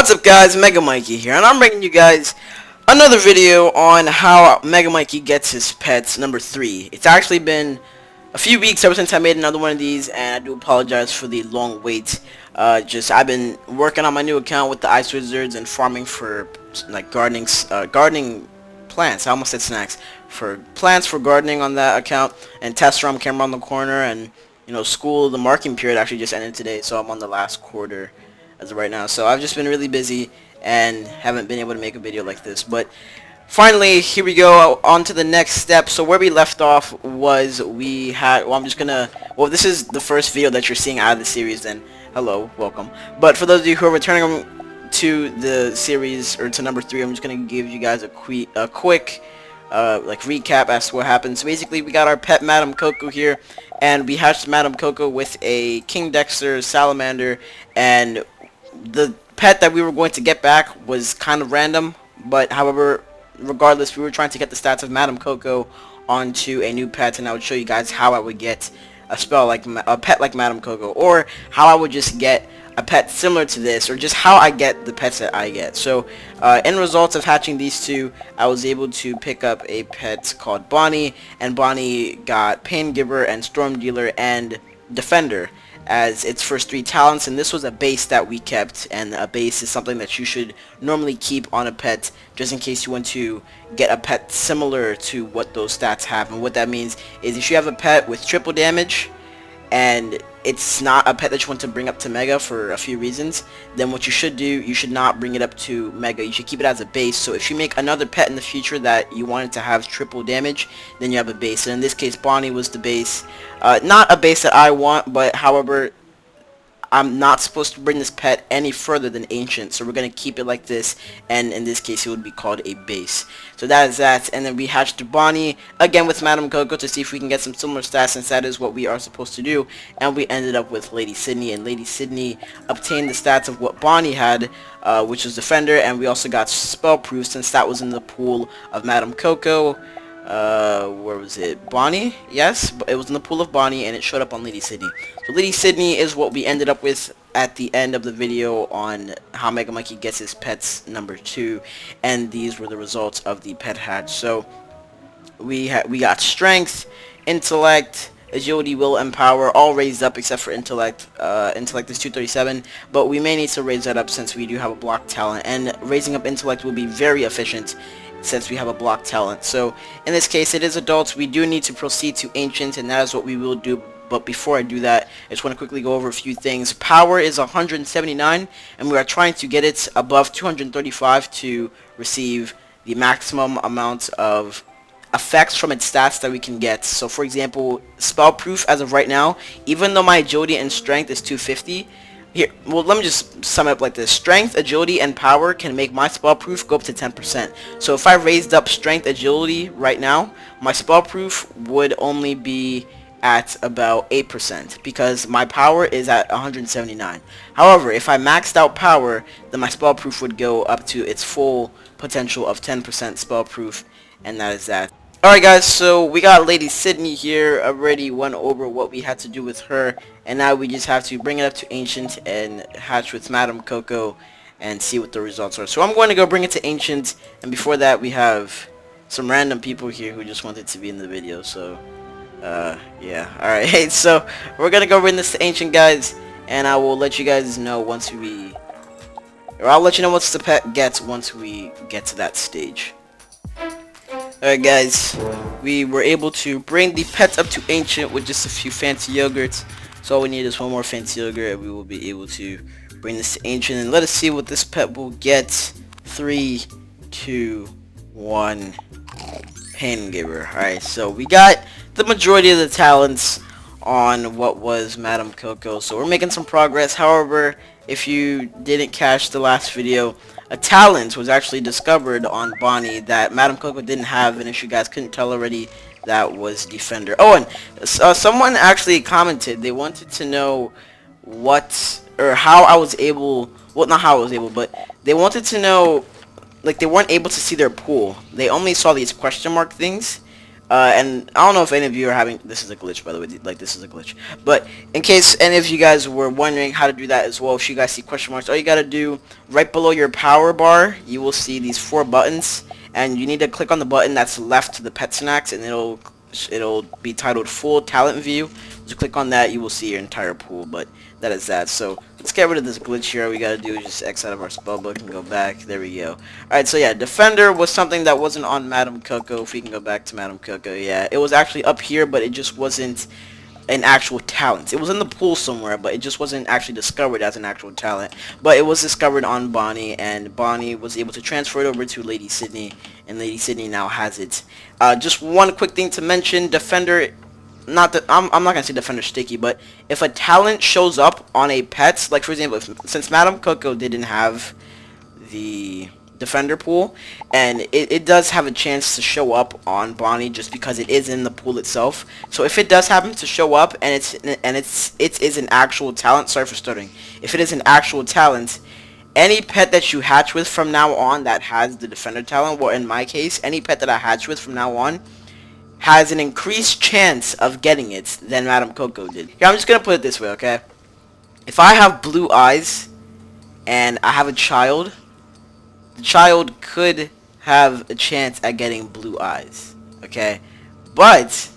What's up guys, MegaMikey here, and I'm bringing you guys another video on how MegaMikey gets his pets number 3. It's actually been a few weeks ever since I made another one of these, and I do apologize for the long wait. I've been working on my new account with the Ice Wizards and farming for like gardening plants. I almost said snacks. For plants for gardening on that account, and test run came around the corner, and school, the marking period actually just ended today, so I'm on the last quarter as of right now. So I've just been really busy and haven't been able to make a video like this, but finally here we go on to the next step. So where we left off was this is the first video that you're seeing out of the series, then hello, welcome. But for those of you who are returning to the series, or to number 3, I'm just gonna give you guys a quick recap as to what happened. So basically we got our pet Madam Coco here, and we hatched Madam Coco with a King Dexter salamander, and the pet that we were going to get back was kind of random, but however, regardless, we were trying to get the stats of Madam Coco onto a new pet, and I would show you guys how I would get a pet like Madam Coco, or how I would just get a pet similar to this, or just how I get the pets that I get. So end results of hatching these two, I was able to pick up a pet called Bonnie, and Bonnie got Pain Giver and Storm Dealer and Defender as its first 3 talents, and this was a base that we kept, and a base is something that you should normally keep on a pet just in case you want to get a pet similar to what those stats have. And what that means is if you have a pet with triple damage and it's not a pet that you want to bring up to Mega for a few reasons, then what you should do, you should not bring it up to Mega. You should keep it as a base. So if you make another pet in the future that you wanted to have triple damage, then you have a base. And in this case, Bonnie was the base. Not a base that I want, but however, I'm not supposed to bring this pet any further than Ancient, so we're going to keep it like this, and in this case it would be called a base. So that is that, and then we hatched Bonnie again with Madam Coco to see if we can get some similar stats, since that is what we are supposed to do, and we ended up with Lady Sydney, and Lady Sydney obtained the stats of what Bonnie had, which was Defender, and we also got Spell Proof, since that was in the pool of Madam Coco. Where was it? Bonnie? Yes, but it was in the pool of Bonnie, and it showed up on Lady Sydney. So Lady Sydney is what we ended up with at the end of the video on how MegaMikey gets his pets number 2, and these were the results of the pet hatch. So we got Strength, Intellect, Agility, Will, and Power all raised up except for Intellect. Intellect is 237, but we may need to raise that up since we do have a block talent, and raising up Intellect will be very efficient since we have a block talent. So in this case it is adults. We do need to proceed to Ancient, and that is what we will do. But before I do that, I just want to quickly go over a few things. Power is 179, and we are trying to get it above 235 to receive the maximum amount of effects from its stats that we can get. So for example, Spell Proof as of right now, even though my Agility and Strength is 250, here, well, let me just sum it up like this. Strength, Agility, and Power can make my Spell Proof go up to 10%. So if I raised up Strength, Agility right now, my Spell Proof would only be at about 8%, because my Power is at 179. However, if I maxed out Power, then my Spell Proof would go up to its full potential of 10% Spell Proof, and that is that. Alright guys, so we got Lady Sydney here. Already went over what we had to do with her, and now we just have to bring it up to Ancient and hatch with Madam Coco and see what the results are. So I'm going to go bring it to Ancient, and before that we have some random people here who just wanted to be in the video, so yeah. Alright, so we're going to go bring this to Ancient, guys, and I will let you guys know once I'll let you know what the pet gets once we get to that stage. Alright guys, we were able to bring the pets up to Ancient with just a few fancy yogurts. So all we need is one more fancy yogurt, and we will be able to bring this to Ancient, and let us see what this pet will get. 3, 2, 1, Pain Giver. Alright, so we got the majority of the talents on what was Madam Coco, so we're making some progress. However, if you didn't catch the last video, a talent was actually discovered on Bonnie that Madam Coco didn't have, and if you guys couldn't tell already, that was Defender. Oh, and someone actually commented they wanted to know how I was able, well, not how I was able, but they wanted to know, like, they weren't able to see their pool. They only saw these question mark things, And I don't know if any of you are having, this is a glitch by the way, like this is a glitch, but in case any of you guys were wondering how to do that as well, if you guys see question marks, all you gotta do, right below your power bar, you will see these 4 buttons, and you need to click on the button that's left to the pet snacks, and it'll be titled full talent view. Just click on that, you will see your entire pool, but that is that. So let's get rid of this glitch here. All we gotta do is just X out of our spell book and go back. There we go. Alright, so yeah, Defender was something that wasn't on Madame Coco. If we can go back to Madame Coco, yeah. It was actually up here, but it just wasn't an actual talent. It was in the pool somewhere, but it just wasn't actually discovered as an actual talent. But it was discovered on Bonnie, and Bonnie was able to transfer it over to Lady Sydney, and Lady Sydney now has it. Just one quick thing to mention, Defender, not that I'm not gonna say Defender sticky, but if a talent shows up on a pet, like for example, since Madame Coco didn't have the Defender pool, and it does have a chance to show up on Bonnie just because it is in the pool itself. So if it does happen to show up and it is an actual talent, sorry for stuttering, if it is an actual talent, any pet that you hatch with from now on that has the Defender talent, well in my case, any pet that I hatch with from now on has an increased chance of getting it than Madame Coco did. Yeah, I'm just gonna put it this way, okay? If I have blue eyes and I have a child, the child could have a chance at getting blue eyes, okay? But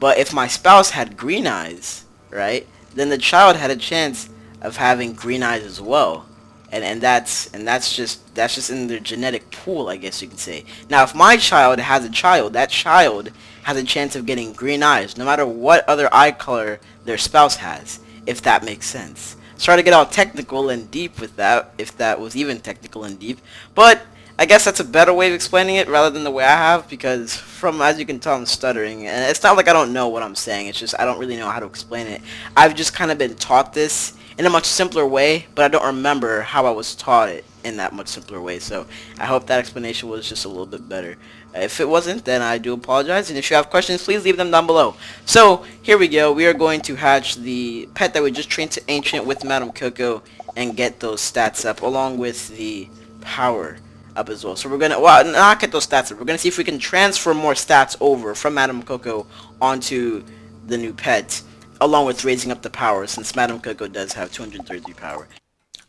if my spouse had green eyes, right, then the child had a chance of having green eyes as well. And that's just in their genetic pool, I guess you can say. Now, if my child has a child, that child has a chance of getting green eyes, no matter what other eye color their spouse has, if that makes sense. Sorry to get all technical and deep with that, if that was even technical and deep, but I guess that's a better way of explaining it rather than the way I have, because from, as you can tell, I'm stuttering, and it's not like I don't know what I'm saying, it's just I don't really know how to explain it. I've just kind of been taught this in a much simpler way, but I don't remember how I was taught it in that much simpler way, so I hope that explanation was just a little bit better. If it wasn't, then I do apologize, and if you have questions, please leave them down below. So, here we go, we are going to hatch the pet that we just trained to Ancient with Madame Coco, and get those stats up, along with the power up as well. So we're gonna, well, not get those stats up, we're gonna see if we can transfer more stats over from Madame Coco onto the new pet, along with raising up the power, since Madame Coco does have 233 power.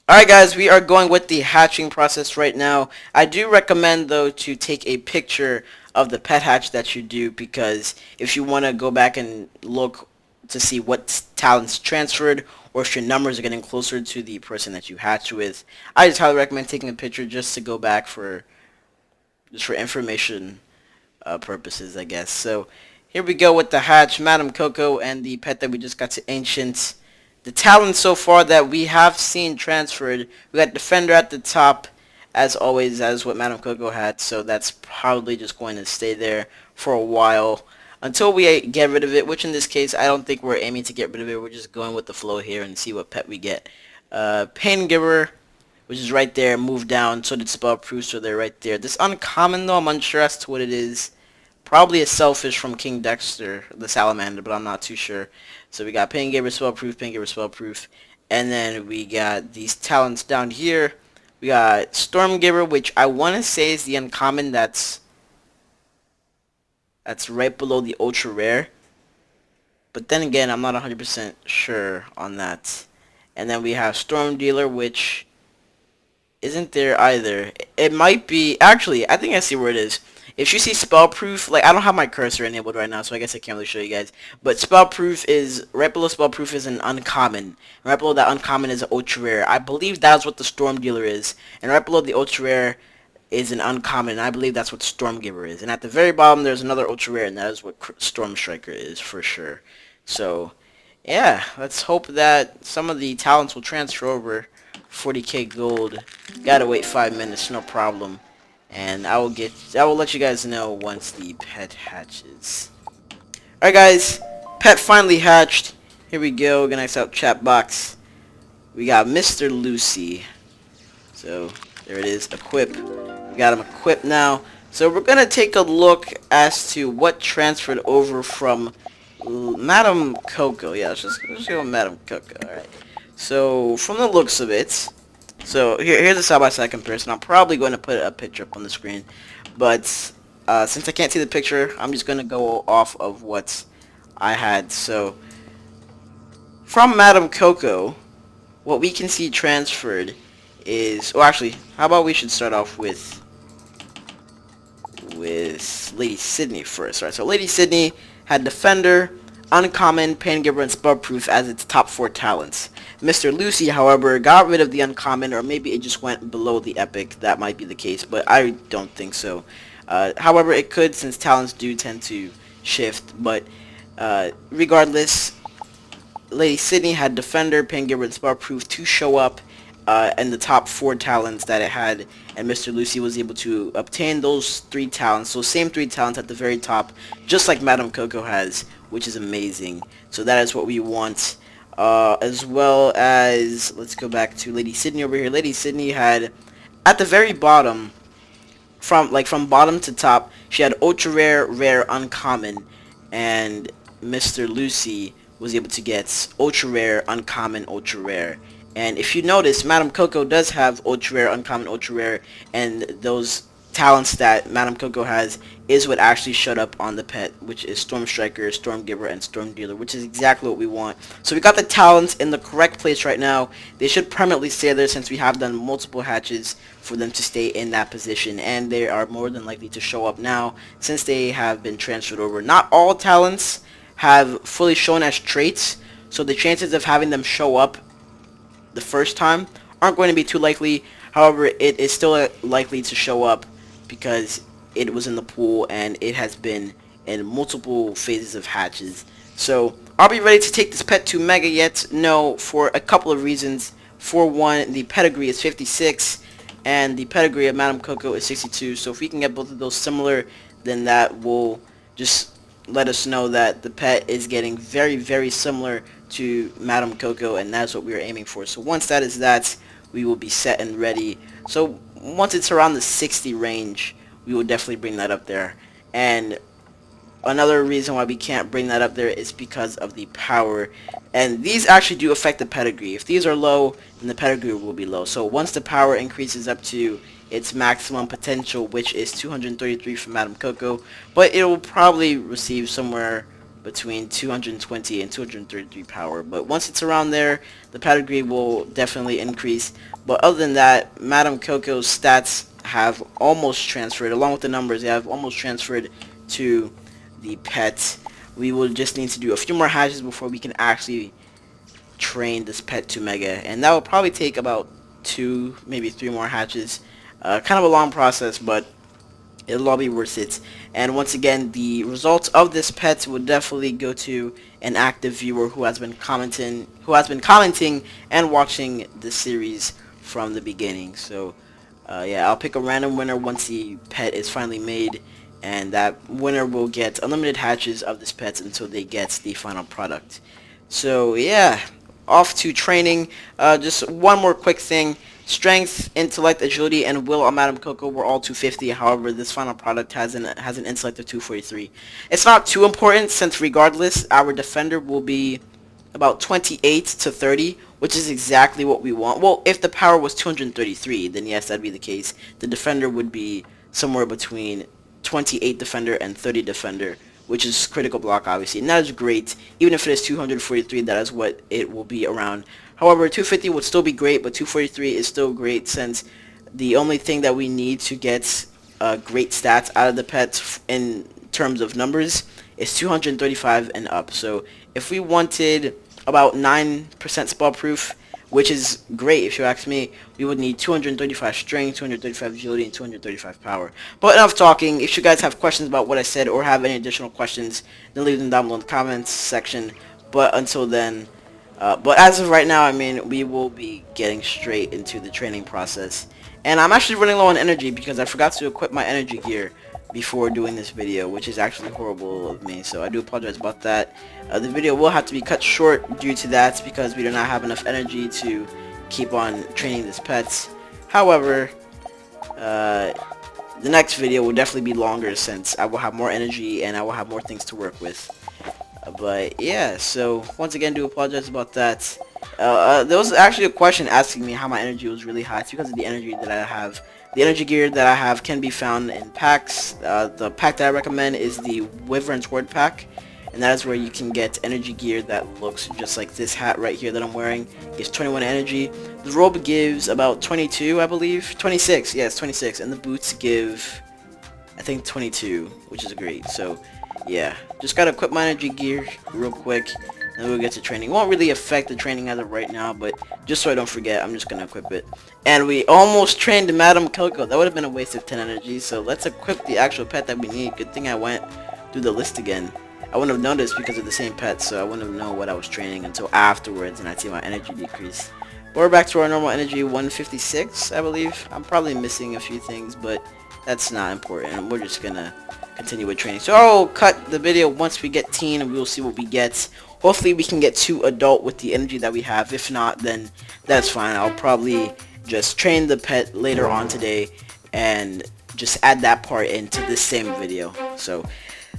Alright guys, we are going with the hatching process right now. I do recommend though to take a picture of the pet hatch that you do, because if you want to go back and look to see what talents transferred, or if your numbers are getting closer to the person that you hatch with, I just highly recommend taking a picture just to go back for information purposes, I guess. So here we go with the hatch, Madame Coco, and the pet that we just got to Ancient. The talents so far that we have seen transferred, we got Defender at the top, as always, as what Madame Coco had, so that's probably just going to stay there for a while until we get rid of it, which in this case, I don't think we're aiming to get rid of it. We're just going with the flow here and see what pet we get. Pain Giver, which is right there, move down, so did Spell Proof, so they're right there. This uncommon, though, I'm unsure as to what it is. Probably a Selfish from King Dexter, the Salamander, but I'm not too sure. So we got Pain Giver, Spell Proof, Pain Giver, Spell Proof, and then we got these talents down here. We got Storm Giver, which I want to say is the uncommon that's right below the Ultra Rare. But then again, I'm not 100% sure on that. And then we have Storm Dealer, which isn't there either. It might be, actually, I think I see where it is. If you see Spell Proof, like, I don't have my cursor enabled right now, so I guess I can't really show you guys. But Spell Proof is, right below Spell Proof is an uncommon. And right below that uncommon is an Ultra Rare. I believe that's what the Storm Dealer is. And right below the Ultra Rare is an uncommon, and I believe that's what Storm Giver is. And at the very bottom, there's another Ultra Rare, and that is what Storm Striker is, for sure. So, yeah, let's hope that some of the talents will transfer over. 40k gold. Gotta wait 5 minutes, no problem. And I will let you guys know once the pet hatches. Alright guys, pet finally hatched. Here we go, gonna X out chat box. We got Mr. Lucy. So there it is, equip. We got him equipped now. So we're gonna take a look as to what transferred over from Madame Coco. Yeah, let's just go with Madame Coco. Alright. So from the looks of it, so here's a side-by-side comparison. I'm probably going to put a picture up on the screen, but since I can't see the picture, I'm just gonna go off of what I had. So from Madam Coco, what we can see transferred is, oh, actually, how about we should start off with Lady Sydney first, right? So Lady Sydney had Defender, Uncommon, Paingiver, and Spellproof as its top 4 talents. Mr. Lucy, however, got rid of the Uncommon, or maybe it just went below the Epic. That might be the case, but I don't think so. However, it could, since talents do tend to shift, but regardless, Lady Sydney had Defender, Paingiver, and Spellproof to show up in the top 4 talents that it had, and Mr. Lucy was able to obtain those 3 talents, so same 3 talents at the very top, just like Madame Coco has, which is amazing. So that is what we want. As well as, let's go back to Lady Sydney over here. Lady Sydney had, at the very bottom, from bottom to top, she had Ultra Rare, Rare, Uncommon, and Mr. Lucy was able to get Ultra Rare, Uncommon, Ultra Rare. And if you notice, Madame Coco does have Ultra Rare, Uncommon, Ultra Rare, and those talents that Madame Coco has is what actually showed up on the pet, which is Storm Striker, Storm Giver, and Storm Dealer, which is exactly what we want. So we got the talents in the correct place right now. They should permanently stay there since we have done multiple hatches for them to stay in that position, and they are more than likely to show up now since they have been transferred over. Not all talents have fully shown as traits, so the chances of having them show up the first time aren't going to be too likely. However, it is still likely to show up because it was in the pool and it has been in multiple phases of hatches. So, are we ready to take this pet to Mega yet? No, for a couple of reasons. For one, the pedigree is 56 and the pedigree of Madame Coco is 62. So if we can get both of those similar, then that will just let us know that the pet is getting very, very similar to Madame Coco, and that's what we are aiming for. So once that is that, we will be set and ready. So once it's around the 60 range, we will definitely bring that up there. And another reason why we can't bring that up there is because of the power. And these actually do affect the pedigree. If these are low, then the pedigree will be low. So once the power increases up to its maximum potential, which is 233 for Madame Coco, but it will probably receive somewhere between 220 and 233 power. But once it's around there, the pedigree will definitely increase. But other than that, Madame Coco's stats have almost transferred, along with the numbers, they have almost transferred to the pet. We will just need to do a few more hatches before we can actually train this pet to Mega, and that will probably take about 2, maybe 3 more hatches. Kind of a long process, but it'll all be worth it. And once again, the results of this pet would definitely go to an active viewer who has been commenting and watching the series from the beginning. So yeah, I'll pick a random winner once the pet is finally made, and that winner will get unlimited hatches of this pet until they get the final product. So yeah, off to training. Just one more quick thing. Strength, intellect, agility, and will on Madame Coco were all 250. However, this final product has an intellect of 243. It's not too important since regardless, our defender will be about 28 to 30, which is exactly what we want. Well, if the power was 233, then yes, that'd be the case. The defender would be somewhere between 28 defender and 30 defender, which is critical block, obviously, and that is great. Even if it is 243, that is what it will be around. However, 250 would still be great, but 243 is still great since the only thing that we need to get great stats out of the pets in terms of numbers is 235 and up. So if we wanted about 9% spell proof, which is great if you ask me, we would need 235 strength, 235 agility, and 235 power. But enough talking. If you guys have questions about what I said or have any additional questions, then leave them down below in the comments section. But until then, but as of right now, I mean, we will be getting straight into the training process. And I'm actually running low on energy because I forgot to equip my energy gear before doing this video, which is actually horrible of me, so I do apologize about that. The video will have to be cut short due to that because we do not have enough energy to keep on training this pet. However, the next video will definitely be longer since I will have more energy and I will have more things to work with. But yeah, so once again, do apologize about that. There was actually a question asking me how my energy was really high. It's because of the energy that I have The energy gear that I have can be found in packs. The pack that I recommend is the Wyvern Sword pack, and that is where you can get energy gear that looks just like this hat right here that I'm wearing. It gives 21 energy. The robe gives about 22, I believe. 26, yes, 26. And the boots give, I think, 22, which is great. So, yeah. Just gotta equip my energy gear real quick, and we'll get to training. It won't really affect the training as of right now, but just so I don't forget, I'm just gonna equip it. And we almost trained Madam Coco. That would have been a waste of 10 energy, so let's equip the actual pet that we need. Good thing I went through the list again. I wouldn't have noticed because of the same pet, so I wouldn't have known what I was training until afterwards, and I'd see my energy decrease. But we're back to our normal energy, 156, I believe. I'm probably missing a few things, but that's not important. We're just gonna continue with training. So I'll cut the video once we get teen, and we'll see what we get. Hopefully we can get to adult with the energy that we have. If not, then that's fine. I'll probably just train the pet later on today and just add that part into this same video. So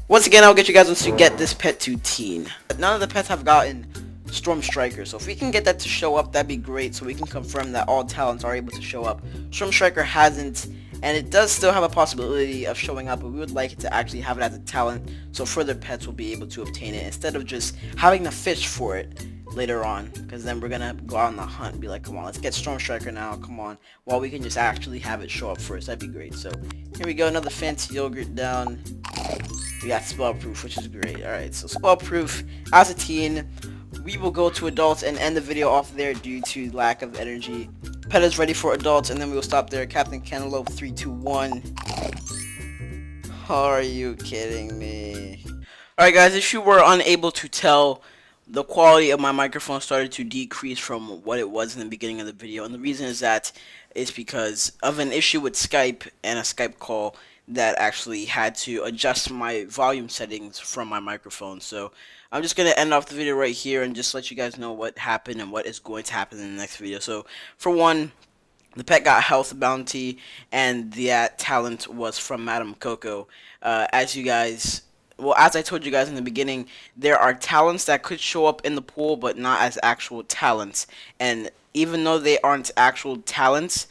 once again, I'll get you guys once you get this pet to teen. None of the pets have gotten Storm Striker, so if we can get that to show up, that'd be great, so we can confirm that all talents are able to show up. Storm Striker hasn't, and it does still have a possibility of showing up, but we would like it to actually have it as a talent, so further pets will be able to obtain it, instead of just having to fish for it later on, because then we're gonna go out on the hunt and be like, come on, let's get Storm Striker now, come on, while we can just actually have it show up first. That'd be great. So here we go, another fancy yogurt down. We got Spell Proof, which is great. Alright, so Spell Proof as a teen. We will go to adults and end the video off there due to lack of energy. Pet is ready for adults, and then we will stop there. Captain Cantaloupe 321. Are you kidding me? Alright guys, if you were unable to tell, the quality of my microphone started to decrease from what it was in the beginning of the video, and the reason is that it's because of an issue with Skype and a Skype call that actually had to adjust my volume settings from my microphone. So I'm just going to end off the video right here and just let you guys know what happened and what is going to happen in the next video. So for one, the pet got health bounty, and that talent was from Madam Coco. As you guys, well, as I told you guys in the beginning, there are talents that could show up in the pool, but not as actual talents. And even though they aren't actual talents,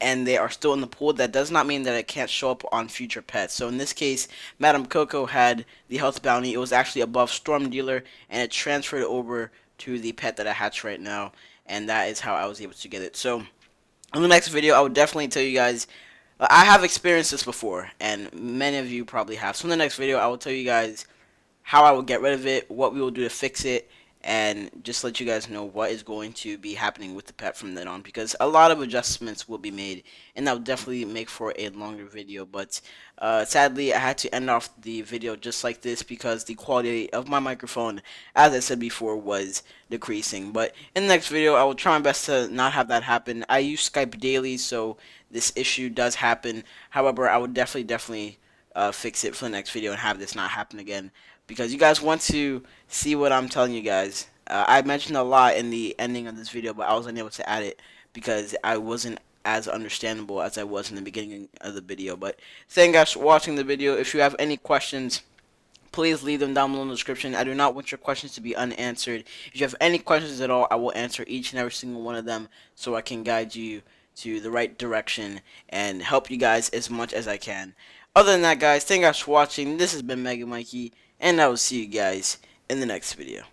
and they are still in the pool, that does not mean that it can't show up on future pets. So in this case, Madam Coco had the health bounty. It was actually above Storm Dealer, and it transferred over to the pet that I hatched right now, and that is how I was able to get it. So in the next video, I would definitely tell you guys, I have experienced this before, and many of you probably have. So in the next video, I will tell you guys how I will get rid of it, what we will do to fix it, and just let you guys know what is going to be happening with the pet from then on, because a lot of adjustments will be made, and that will definitely make for a longer video. But sadly, I had to end off the video just like this because the quality of my microphone, as I said before, was decreasing. But in the next video, I will try my best to not have that happen. I use Skype daily, so this issue does happen. However, I would definitely fix it for the next video and have this not happen again, because you guys want to see what I'm telling you guys. I mentioned a lot in the ending of this video, but I was unable to add it because I wasn't as understandable as I was in the beginning of the video. But thank you guys for watching the video. If you have any questions, please leave them down below in the description. I do not want your questions to be unanswered. If you have any questions at all, I will answer each and every single one of them, so I can guide you to the right direction and help you guys as much as I can. Other than that, guys, thank you guys for watching. This has been MegaMikey, and I will see you guys in the next video.